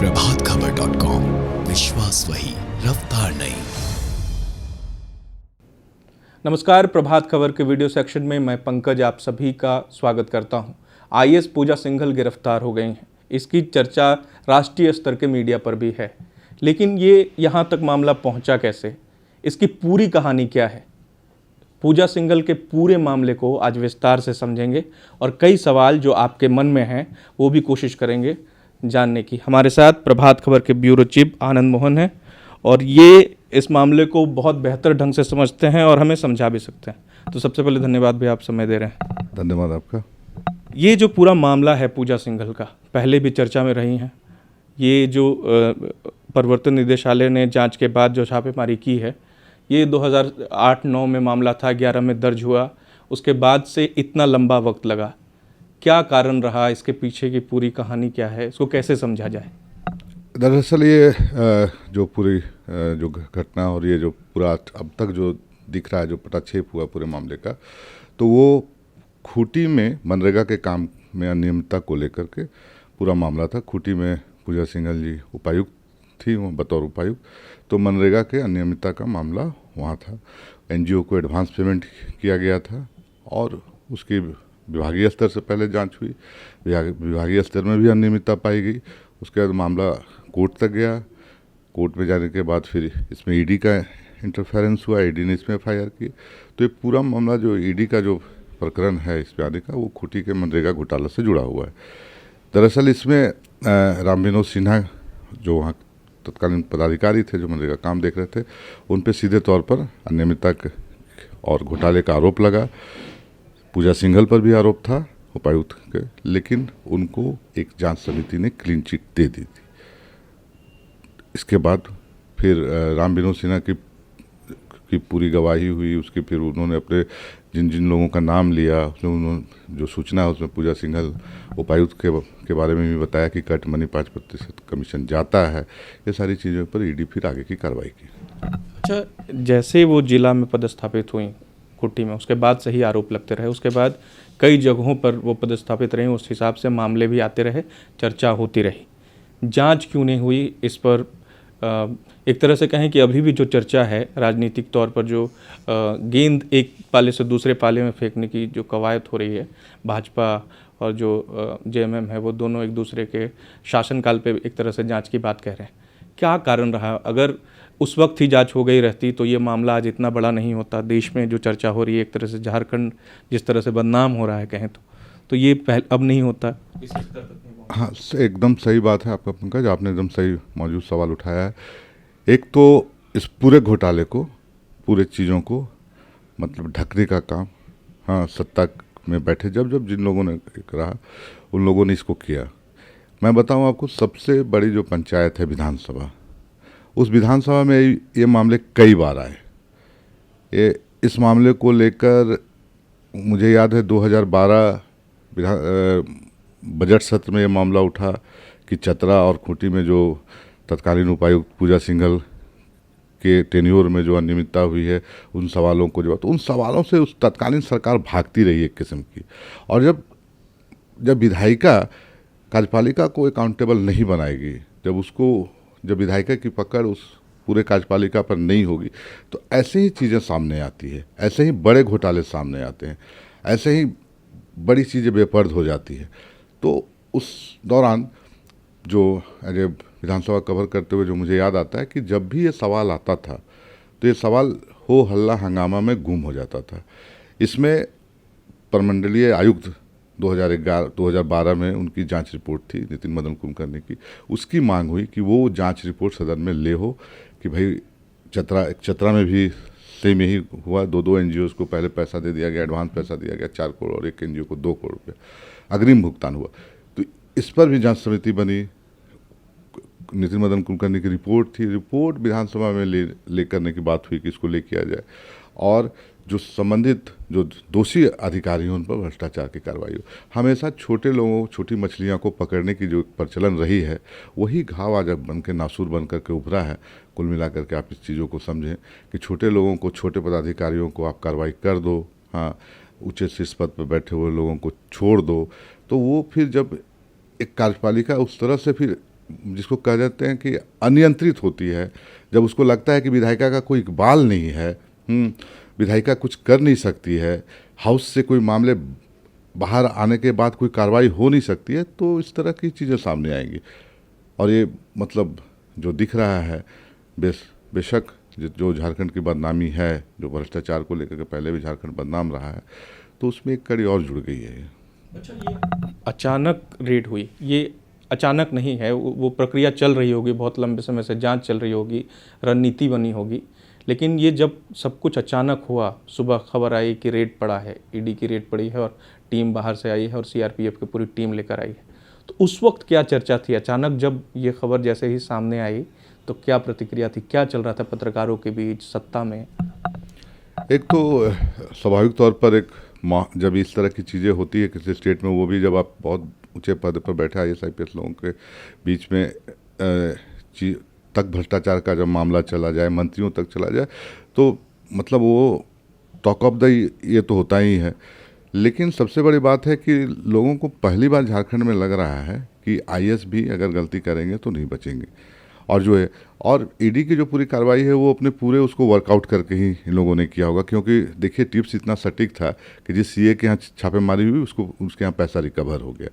प्रभातखबर.com, विश्वास वही, रफ्तार नहीं। नमस्कार, प्रभात खबर के वीडियो सेक्शन में मैं पंकज आप सभी का स्वागत करता हूं। आईएएस पूजा सिंघल गिरफ्तार हो गई हैं। इसकी चर्चा राष्ट्रीय स्तर के मीडिया पर भी है, लेकिन ये यहाँ तक मामला पहुँचा कैसे, इसकी पूरी कहानी क्या है? पूजा सिंघल के पूरे मामले को आज विस्तार से समझेंगे और कई सवाल जो आपके मन में हैं वो भी कोशिश करेंगे जानने की। हमारे साथ प्रभात खबर के ब्यूरो चीफ आनंद मोहन हैं और ये इस मामले को बहुत बेहतर ढंग से समझते हैं और हमें समझा भी सकते हैं। तो सबसे पहले धन्यवाद भी, आप समय दे रहे हैं। धन्यवाद आपका। ये जो पूरा मामला है पूजा सिंघल का, पहले भी चर्चा में रही हैं। ये जो प्रवर्तन निदेशालय ने जांच के बाद जो छापेमारी की है, ये 2008-9 में मामला था, 11 में दर्ज हुआ। उसके बाद से इतना लंबा वक्त लगा, क्या कारण रहा? इसके पीछे की पूरी कहानी क्या है? इसको कैसे समझा जाए? दरअसल ये जो पूरी जो घटना और ये जो पूरा अब तक जो दिख रहा है, जो पटाक्षेप हुआ पूरे मामले का, तो वो खूंटी में मनरेगा के काम में अनियमितता को लेकर के पूरा मामला था। खूंटी में पूजा सिंघल जी उपायुक्त थी, वो बतौर उपायुक्त, तो मनरेगा के अनियमितता का मामला वहाँ था। एनजीओ को एडवांस पेमेंट किया गया था और उसकी विभागीय स्तर से पहले जांच हुई। विभागीय स्तर में भी अनियमितता पाई गई। उसके बाद मामला कोर्ट तक गया। कोर्ट में जाने के बाद फिर इसमें ईडी का इंटरफेरेंस हुआ, ईडी ने इसमें एफआईआर की। तो ये पूरा मामला जो ईडी का जो प्रकरण है इस पे आने का, वो खूंटी के मनरेगा घोटाला से जुड़ा हुआ है। दरअसल इसमें राम विनोद सिन्हा जो वहाँ तत्कालीन पदाधिकारी थे, जो मनरेगा काम देख रहे थे, उन पे सीधे तौर पर अनियमितता और घोटाले का आरोप लगा। पूजा सिंघल पर भी आरोप था उपायुक्त के, लेकिन उनको एक जांच समिति ने क्लीन चिट दे दी थी। इसके बाद फिर राम विनोद सिन्हा की पूरी गवाही हुई। उसके फिर उन्होंने अपने जिन जिन लोगों का नाम लिया, उसमें उन्होंने जो सूचना है उसमें पूजा सिंघल उपायुक्त के बारे में भी बताया कि कट मनी 5% कमीशन जाता है। ये सारी चीज़ों पर ईडी फिर आगे की कार्रवाई की। अच्छा, जैसे वो जिला में पदस्थापित हुई खूंटी में, उसके बाद से ही आरोप लगते रहे। उसके बाद कई जगहों पर वो पदस्थापित रहीं, उस हिसाब से मामले भी आते रहे, चर्चा होती रही। जांच क्यों नहीं हुई इस पर? एक तरह से कहें कि अभी भी जो चर्चा है राजनीतिक तौर पर, जो गेंद एक पाले से दूसरे पाले में फेंकने की जो कवायद हो रही है, भाजपा और जो जेएमएम है, वो दोनों एक दूसरे के शासनकाल पे एक तरह से जांच की बात कह रहे हैं। क्या कारण रहा? अगर उस वक्त ही जांच हो गई रहती तो ये मामला आज इतना बड़ा नहीं होता। देश में जो चर्चा हो रही है, एक तरह से झारखंड जिस तरह से बदनाम हो रहा है कहें तो ये अब नहीं होता। हाँ, एकदम सही बात है आपका पंकज, आपने एकदम सही मौजूद सवाल उठाया है। एक तो इस पूरे घोटाले को, पूरे चीज़ों को मतलब ढकने का काम, हाँ, सत्ता में बैठे जब जिन लोगों ने रहा उन लोगों ने इसको किया। मैं बताऊं आपको, सबसे बड़ी जो पंचायत है विधानसभा, उस विधानसभा में ये मामले कई बार आए। इस मामले को लेकर मुझे याद है 2012 बजट सत्र में ये मामला उठा कि चतरा और खूंटी में जो तत्कालीन उपायुक्त पूजा सिंघल के टेन्योर में जो अनियमितता हुई है, उन सवालों को तो उन सवालों से उस तत्कालीन सरकार भागती रही एक किस्म की। और जब विधायिका कार्यपालिका को अकाउंटेबल नहीं बनाएगी, जब विधायिका की पकड़ उस पूरे कार्यपालिका पर नहीं होगी, तो ऐसे ही चीज़ें सामने आती है, ऐसे ही बड़े घोटाले सामने आते हैं, ऐसे ही बड़ी चीज़ें बेपर्द हो जाती है। तो उस दौरान जो विधानसभा कवर करते हुए जो मुझे याद आता है कि जब भी ये सवाल आता था तो ये सवाल हो हल्ला हंगामा में गुम हो जाता था। इसमें प्रमंडलीय आयुक्त 2012 में उनकी जांच रिपोर्ट थी, नितिन मदन कुलकर्णी की। उसकी मांग हुई कि वो जांच रिपोर्ट सदन में ले हो कि भाई चतरा में भी सेम यही हुआ। दो एनजीओज को पहले पैसा दे दिया गया, एडवांस पैसा दिया गया 4 करोड़, और एक एनजीओ को 2 करोड़ रुपये अग्रिम भुगतान हुआ। तो इस पर भी जांच समिति बनी। नितिन मदन कुलकर्णी की रिपोर्ट थी, रिपोर्ट विधानसभा में ले करने की बात हुई कि इसको ले किया जाए, और जो संबंधित जो दोषी अधिकारी हैं उन पर भ्रष्टाचार की कार्रवाई हो। हमेशा छोटे लोगों, छोटी मछलियां को पकड़ने की जो प्रचलन रही है, वही घाव आज बन के नासूर बन करके उभरा है। कुल मिलाकर के आप इस चीज़ों को समझें कि छोटे लोगों को, छोटे पदाधिकारियों को आप कार्रवाई कर दो, हाँ, उच्च शीर्ष पद पर बैठे हुए लोगों को छोड़ दो, तो वो फिर जब एक कार्यपालिका उस तरह से फिर जिसको कह जाते हैं कि अनियंत्रित होती है, जब उसको लगता है कि विधायिका का कोई इकबाल नहीं है, विधायिका कुछ कर नहीं सकती है, हाउस से कोई मामले बाहर आने के बाद कोई कार्रवाई हो नहीं सकती है, तो इस तरह की चीज़ें सामने आएंगी। और ये मतलब जो दिख रहा है, बेशक जो झारखंड की बदनामी है, जो भ्रष्टाचार को लेकर के पहले भी झारखंड बदनाम रहा है, तो उसमें एक कड़ी और जुड़ गई है। अच्छा, ये अचानक रेड हुई, ये अचानक नहीं है, वो प्रक्रिया चल रही होगी, बहुत लंबे समय से जांच चल रही होगी, रणनीति बनी होगी, लेकिन ये जब सब कुछ अचानक हुआ, सुबह खबर आई कि रेड पड़ा है, ईडी की रेड पड़ी है और टीम बाहर से आई है और सीआरपीएफ की पूरी टीम लेकर आई है, तो उस वक्त क्या चर्चा थी? अचानक जब ये खबर जैसे ही सामने आई तो क्या प्रतिक्रिया थी, क्या चल रहा था पत्रकारों के बीच, सत्ता में? एक तो स्वाभाविक तौर पर जब इस तरह की चीज़ें होती है किसी स्टेट में, वो भी जब आप बहुत ऊंचे पद पर बैठे IAS IPS लोगों के बीच में तक भ्रष्टाचार का जब मामला चला जाए, मंत्रियों तक चला जाए, तो मतलब वो टॉक ऑफ द ये तो होता ही है। लेकिन सबसे बड़ी बात है कि लोगों को पहली बार झारखंड में लग रहा है कि IAS भी अगर गलती करेंगे तो नहीं बचेंगे। और जो है, और ईडी की जो पूरी कार्रवाई है वो अपने पूरे उसको वर्कआउट करके ही इन लोगों ने किया होगा, क्योंकि देखिए टिप्स इतना सटीक था कि जिस सीए के यहाँ छापेमारी हुई उसके यहाँ पैसा रिकवर हो गया।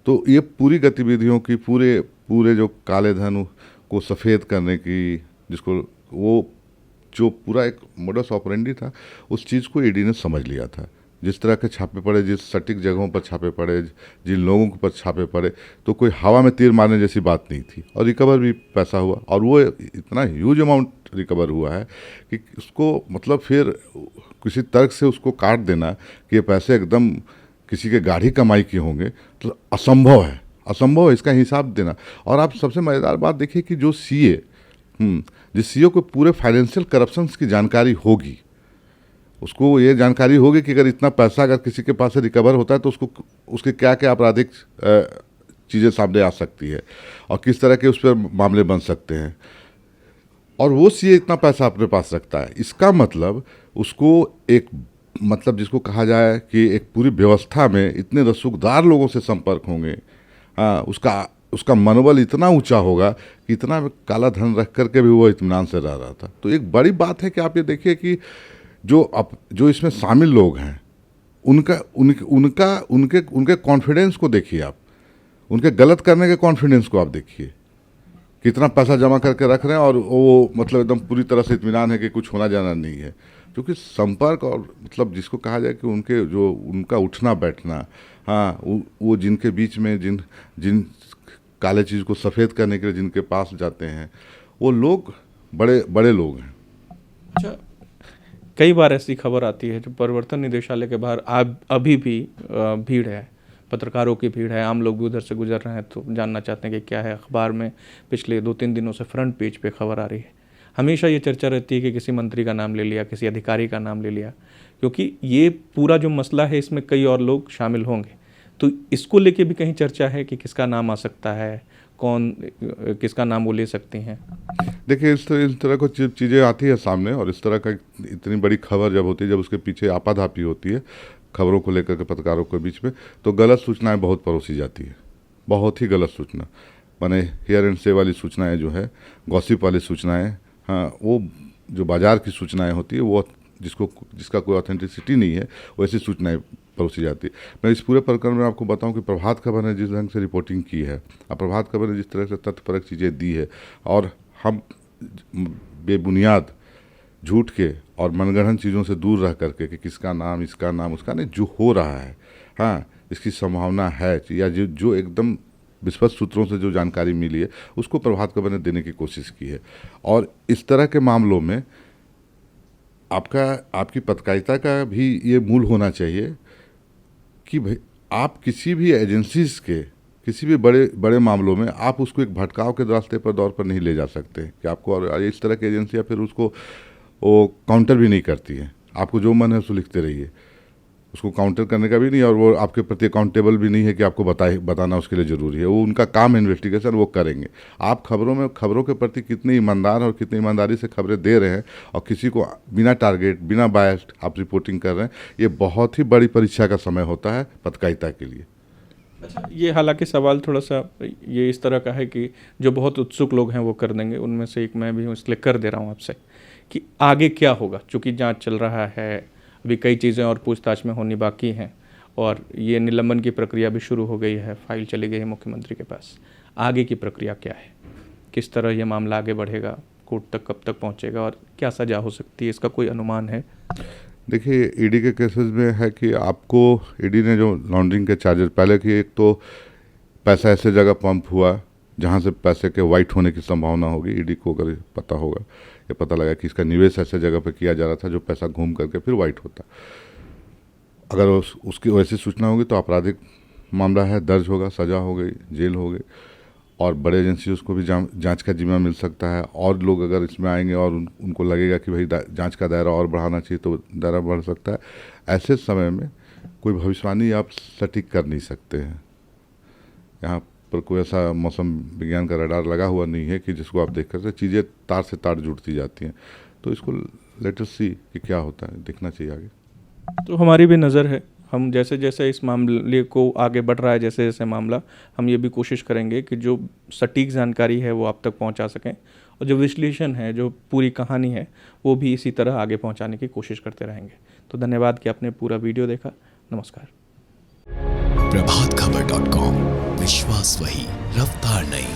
तो ये पूरी गतिविधियों की पूरे जो काले धन को सफ़ेद करने की, जिसको वो जो पूरा एक मोडस ऑपरेंडी था, उस चीज़ को ईडी ने समझ लिया था। जिस तरह के छापे पड़े, जिस सटीक जगहों पर छापे पड़े, जिन लोगों के ऊपर छापे पड़े, तो कोई हवा में तीर मारने जैसी बात नहीं थी। और रिकवर भी पैसा हुआ, और वो इतना ह्यूज अमाउंट रिकवर हुआ है कि उसको मतलब फिर किसी तर्क से उसको काट देना कि ये पैसे एकदम किसी के गाढ़ी कमाई के होंगे, तो असंभव है इसका हिसाब देना। और आप सबसे मज़ेदार बात देखिए कि जो सीए, जिस सीए को पूरे फाइनेंशियल करप्शंस की जानकारी होगी, उसको ये जानकारी होगी कि अगर इतना पैसा अगर किसी के पास से रिकवर होता है तो उसके क्या क्या आपराधिक चीज़ें सामने आ सकती है और किस तरह के उस पर मामले बन सकते हैं, और वो सीए इतना पैसा अपने पास रखता है। इसका मतलब उसको एक मतलब जिसको कहा जाए कि एक पूरी व्यवस्था में इतने रसूखदार लोगों से संपर्क होंगे, हाँ, उसका मनोबल इतना ऊंचा होगा कि इतना काला धन रख करके भी वो इत्मीनान से रह रहा था। तो एक बड़ी बात है कि आप ये देखिए कि जो इसमें शामिल लोग हैं, उनके कॉन्फिडेंस को देखिए आप, उनके गलत करने के कॉन्फिडेंस को आप देखिए, कितना पैसा जमा करके रख रहे हैं और वो मतलब एकदम पूरी तरह से इत्मीनान है कि कुछ होना जाना नहीं है। क्योंकि संपर्क और मतलब जिसको कहा जाए कि उनका उठना बैठना, हाँ, वो जिनके बीच में जिन काले चीज़ को सफ़ेद करने के लिए जिनके पास जाते हैं, वो लोग बड़े बड़े लोग हैं। अच्छा, कई बार ऐसी खबर आती है जो प्रवर्तन निदेशालय के बाहर अभी भी भीड़ है, पत्रकारों की भीड़ है, आम लोग भी उधर से गुजर रहे हैं तो जानना चाहते हैं कि क्या है। अखबार में पिछले 2-3 दिनों से फ्रंट पेज पे खबर आ रही है, हमेशा ये चर्चा रहती है कि किसी मंत्री का नाम ले लिया, किसी अधिकारी का नाम ले लिया, क्योंकि ये पूरा जो मसला है इसमें कई और लोग शामिल होंगे, तो इसको लेके भी कहीं चर्चा है कि किसका नाम आ सकता है, कौन किसका नाम वो ले सकते हैं। देखिए इस तरह को चीज़ें आती है सामने, और इस तरह का इतनी बड़ी खबर जब होती है, जब उसके पीछे आपाधापी होती है खबरों को लेकर के पत्रकारों के बीच में, तो गलत सूचनाएं बहुत परोसी जाती है, बहुत ही गलत सूचना, माने हेयर एंड से वाली सूचनाएं जो है, गॉसिप वाली सूचनाएं, हाँ, वो जो बाजार की सूचनाएं होती है, वो जिसका कोई ऑथेंटिसिटी नहीं है, वैसी सूचनाएं परोसी जाती है। मैं इस पूरे प्रकरण में आपको बताऊं कि प्रभात खबर ने जिस ढंग से रिपोर्टिंग की है, और प्रभात खबर ने जिस तरह से तथ्यपरक चीज़ें दी है, और हम बेबुनियाद झूठ के और मनगढ़ंत चीज़ों से दूर रह करके कि किसका नाम, इसका नाम, उसका नहीं, जो हो रहा है, हाँ, इसकी संभावना है, या जो एकदम विश्वस्त सूत्रों से जो जानकारी मिली है, उसको प्रभात खबर ने देने की कोशिश की है। और इस तरह के मामलों में आपकी पत्रकारिता का भी ये मूल होना चाहिए कि भाई आप किसी भी एजेंसीज के किसी भी बड़े मामलों में आप उसको एक भटकाव के रास्ते पर दौर पर नहीं ले जा सकते कि आपको, और इस तरह की एजेंसियाँ फिर उसको वो काउंटर भी नहीं करती हैं, आपको जो मन है उसको लिखते रहिए, उसको काउंटर करने का भी नहीं, और वो आपके प्रति अकाउंटेबल भी नहीं है कि आपको बताना उसके लिए ज़रूरी है, वो उनका काम है इन्वेस्टिगेशन, वो करेंगे। आप खबरों के प्रति कितने ईमानदार और कितनी ईमानदारी से खबरें दे रहे हैं, और किसी को बिना टारगेट, बिना बायस्ड आप रिपोर्टिंग कर रहे हैं, ये बहुत ही बड़ी परीक्षा का समय होता है पत्रकारिता के लिए। अच्छा, ये हालांकि सवाल थोड़ा सा ये इस तरह का है कि जो बहुत उत्सुक लोग हैं वो कर देंगे, उनमें से एक मैं भी हूँ, इसलिए कर दे रहा हूँ आपसे कि आगे क्या होगा, चूँकि जांच चल रहा है, अभी कई चीज़ें और पूछताछ में होनी बाकी हैं और ये निलंबन की प्रक्रिया भी शुरू हो गई है, फाइल चली गई है मुख्यमंत्री के पास। आगे की प्रक्रिया क्या है, किस तरह ये मामला आगे बढ़ेगा, कोर्ट तक कब तक पहुँचेगा और क्या सज़ा हो सकती है, इसका कोई अनुमान है? देखिए, ईडी के केसेस में है कि आपको ईडी ने जो लॉन्ड्रिंग के चार्जेस, पहले कि एक तो पैसा ऐसे जगह पंप हुआ जहाँ से पैसे के वाइट होने की संभावना होगी, ईडी को अगर पता होगा, ये पता लगा कि इसका निवेश ऐसे जगह पे किया जा रहा था जो पैसा घूम करके फिर वाइट होता। अगर उसकी वैसी सूचना होगी तो आपराधिक मामला है, दर्ज होगा, सज़ा हो गई, जेल हो गई और बड़े एजेंसी उसको भी जांच का जिम्मा मिल सकता है। और लोग अगर इसमें आएंगे और उनको लगेगा कि भाई जांच का दायरा और बढ़ाना चाहिए तो दायरा बढ़ सकता है। ऐसे समय में कोई भविष्यवाणी आप सटीक कर नहीं सकते हैं। यहाँ पर कोई ऐसा मौसम विज्ञान का रडार लगा हुआ नहीं है कि जिसको आप देख कर चीज़ें तार से तार जुड़ती जाती हैं। तो इसको लेट अस सी कि क्या होता है, देखना चाहिए आगे। तो हमारी भी नज़र है, हम जैसे जैसे इस मामले को आगे बढ़ रहा है, जैसे जैसे मामला, हम ये भी कोशिश करेंगे कि जो सटीक जानकारी है वो आप तक पहुंचा सकें और जो विश्लेषण है, जो पूरी कहानी है, वो भी इसी तरह आगे पहुंचाने की कोशिश करते रहेंगे। तो धन्यवाद कि आपने पूरा वीडियो देखा। नमस्कार। प्रभातखबर.com, विश्वास वही, रफ्तार नहीं।